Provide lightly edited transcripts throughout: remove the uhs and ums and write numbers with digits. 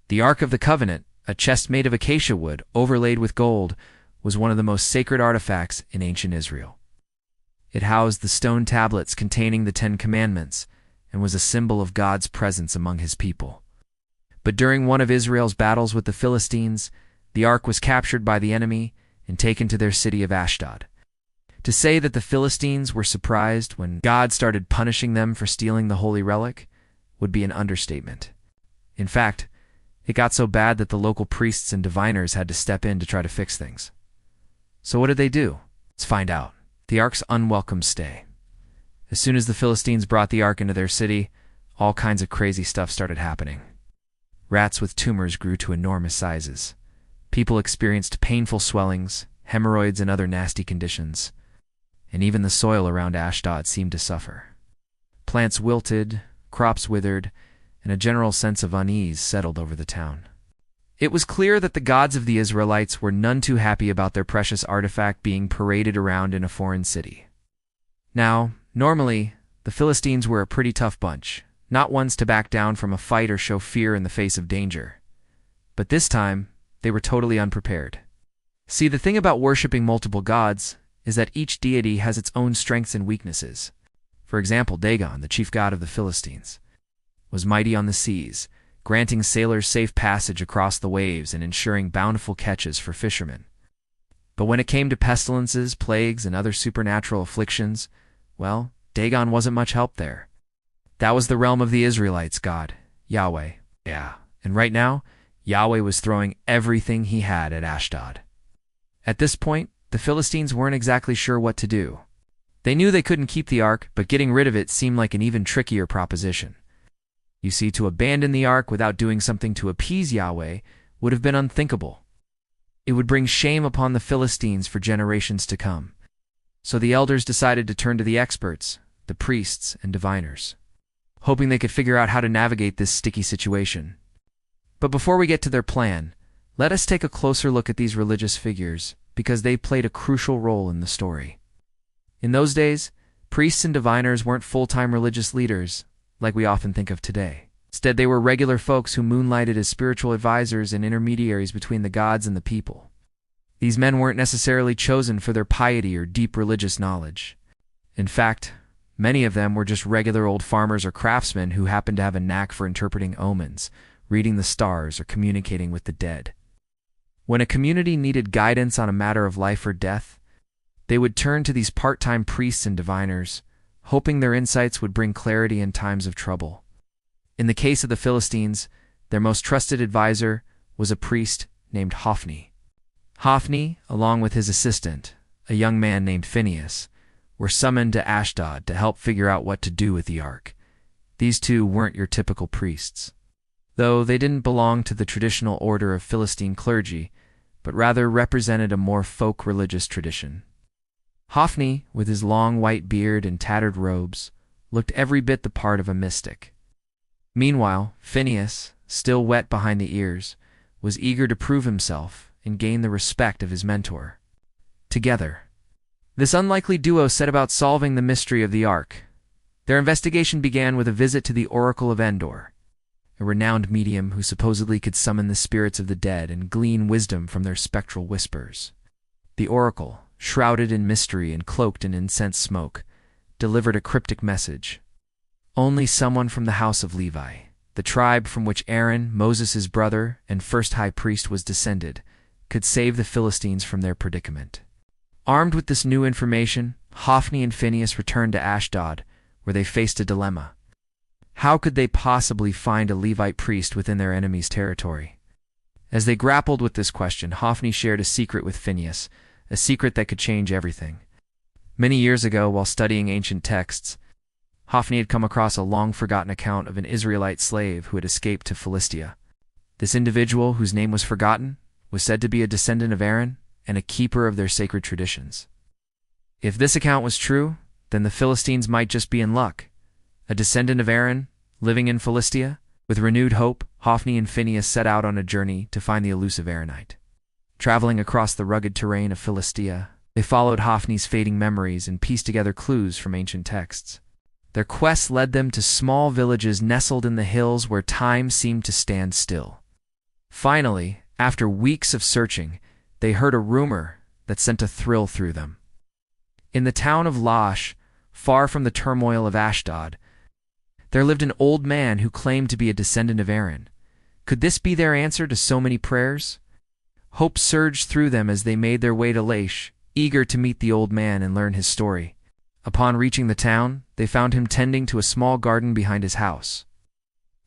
The Ark of the Covenant, a chest made of acacia wood overlaid with gold, was one of the most sacred artifacts in ancient Israel. It housed the stone tablets containing the Ten Commandments and was a symbol of God's presence among his people. But during one of Israel's battles with the Philistines, the ark was captured by the enemy and taken to their city of Ashdod. To say that the Philistines were surprised when God started punishing them for stealing the holy relic would be an understatement. In fact, it got so bad that the local priests and diviners had to step in to try to fix things. So what did they do? Let's find out. The ark's unwelcome stay. As soon as the Philistines brought the ark into their city, all kinds of crazy stuff started happening. Rats with tumors grew to enormous sizes. People experienced painful swellings, hemorrhoids, and other nasty conditions. And even the soil around Ashdod seemed to suffer. Plants wilted, crops withered, and a general sense of unease settled over the town. It was clear that the gods of the Israelites were none too happy about their precious artifact being paraded around in a foreign city. Now, normally, the Philistines were a pretty tough bunch, not ones to back down from a fight or show fear in the face of danger. But this time, they were totally unprepared. See, the thing about worshipping multiple gods is that each deity has its own strengths and weaknesses. For example, Dagon, the chief god of the Philistines, was mighty on the seas, granting sailors safe passage across the waves and ensuring bountiful catches for fishermen. But when it came to pestilences, plagues, and other supernatural afflictions, well, Dagon wasn't much help there. That was the realm of the Israelites' God, Yahweh. Yeah, and right now, Yahweh was throwing everything he had at Ashdod. At this point, the Philistines weren't exactly sure what to do. They knew they couldn't keep the ark, but getting rid of it seemed like an even trickier proposition. You see, to abandon the ark without doing something to appease Yahweh would have been unthinkable. It would bring shame upon the Philistines for generations to come. So the elders decided to turn to the experts, the priests and diviners, hoping they could figure out how to navigate this sticky situation. But before we get to their plan, let us take a closer look at these religious figures, because they played a crucial role in the story. In those days, priests and diviners weren't full-time religious leaders, like we often think of today. Instead, they were regular folks who moonlighted as spiritual advisors and intermediaries between the gods and the people. These men weren't necessarily chosen for their piety or deep religious knowledge. In fact, many of them were just regular old farmers or craftsmen who happened to have a knack for interpreting omens, reading the stars, or communicating with the dead. When a community needed guidance on a matter of life or death, they would turn to these part-time priests and diviners, hoping their insights would bring clarity in times of trouble. In the case of the Philistines, their most trusted advisor was a priest named Hophni. Hophni, along with his assistant, a young man named Phinehas, were summoned to Ashdod to help figure out what to do with the ark. These two weren't your typical priests, though they didn't belong to the traditional order of Philistine clergy, but rather represented a more folk religious tradition. Hophni, with his long white beard and tattered robes, looked every bit the part of a mystic. Meanwhile, Phinehas, still wet behind the ears, was eager to prove himself and gain the respect of his mentor. Together, this unlikely duo set about solving the mystery of the ark. Their investigation began with a visit to the Oracle of Endor, a renowned medium who supposedly could summon the spirits of the dead and glean wisdom from their spectral whispers. The Oracle, shrouded in mystery and cloaked in incense smoke, delivered a cryptic message. Only someone from the house of Levi, the tribe from which Aaron, Moses' brother and first high priest, was descended, could save the Philistines from their predicament. Armed with this new information, Hophni and Phinehas returned to Ashdod, where they faced a dilemma. How could they possibly find a Levite priest within their enemy's territory? As they grappled with this question, Hophni shared a secret with Phinehas, a secret that could change everything. Many years ago, while studying ancient texts, Hophni had come across a long-forgotten account of an Israelite slave who had escaped to Philistia. This individual, whose name was forgotten, was said to be a descendant of Aaron and a keeper of their sacred traditions. If this account was true, then the Philistines might just be in luck. A descendant of Aaron, living in Philistia? With renewed hope, Hophni and Phinehas set out on a journey to find the elusive Aaronite. Traveling across the rugged terrain of Philistia, they followed Hophni's fading memories and pieced together clues from ancient texts. Their quest led them to small villages nestled in the hills where time seemed to stand still. Finally, after weeks of searching, they heard a rumor that sent a thrill through them. In the town of Laish, far from the turmoil of Ashdod, there lived an old man who claimed to be a descendant of Aaron. Could this be their answer to so many prayers? Hope surged through them as they made their way to Laish, eager to meet the old man and learn his story. Upon reaching the town, they found him tending to a small garden behind his house.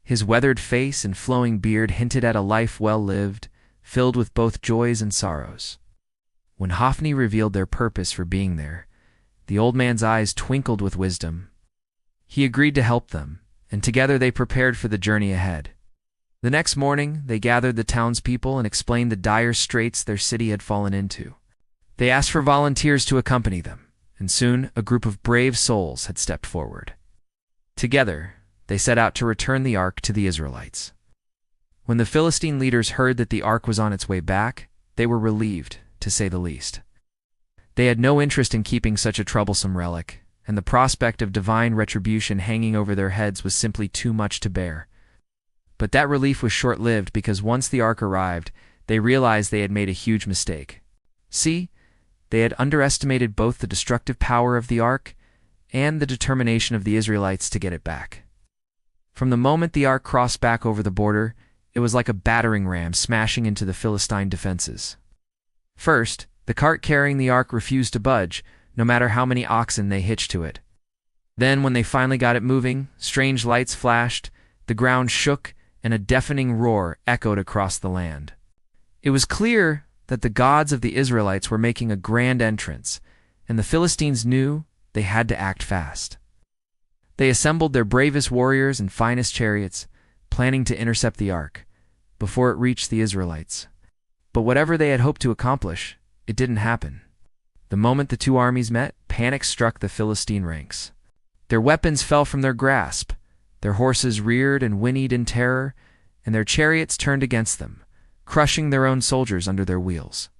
His weathered face and flowing beard hinted at a life well lived, filled with both joys and sorrows. When Hophni revealed their purpose for being there, the old man's eyes twinkled with wisdom. He agreed to help them, and together they prepared for the journey ahead. The next morning, they gathered the townspeople and explained the dire straits their city had fallen into. They asked for volunteers to accompany them, and soon a group of brave souls had stepped forward. Together, they set out to return the ark to the Israelites. When the Philistine leaders heard that the ark was on its way back, they were relieved, to say the least. They had no interest in keeping such a troublesome relic, and the prospect of divine retribution hanging over their heads was simply too much to bear. But that relief was short-lived because once the ark arrived, they realized they had made a huge mistake. See, they had underestimated both the destructive power of the ark and the determination of the Israelites to get it back. From the moment the ark crossed back over the border, it was like a battering ram smashing into the Philistine defenses. First, the cart carrying the ark refused to budge, no matter how many oxen they hitched to it. Then, when they finally got it moving, strange lights flashed, the ground shook, and a deafening roar echoed across the land. It was clear that the gods of the Israelites were making a grand entrance, and the Philistines knew they had to act fast. They assembled their bravest warriors and finest chariots, planning to intercept the ark before it reached the Israelites. But whatever they had hoped to accomplish, it didn't happen. The moment the two armies met, panic struck the Philistine ranks. Their weapons fell from their grasp, their horses reared and whinnied in terror, and their chariots turned against them, crushing their own soldiers under their wheels.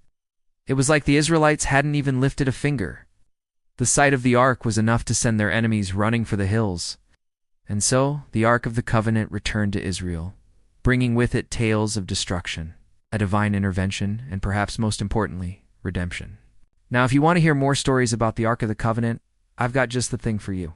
It was like the Israelites hadn't even lifted a finger. The sight of the ark was enough to send their enemies running for the hills. And so the Ark of the Covenant returned to Israel, bringing with it tales of destruction, a divine intervention, and perhaps most importantly, redemption. Now, if you want to hear more stories about the Ark of the Covenant, I've got just the thing for you.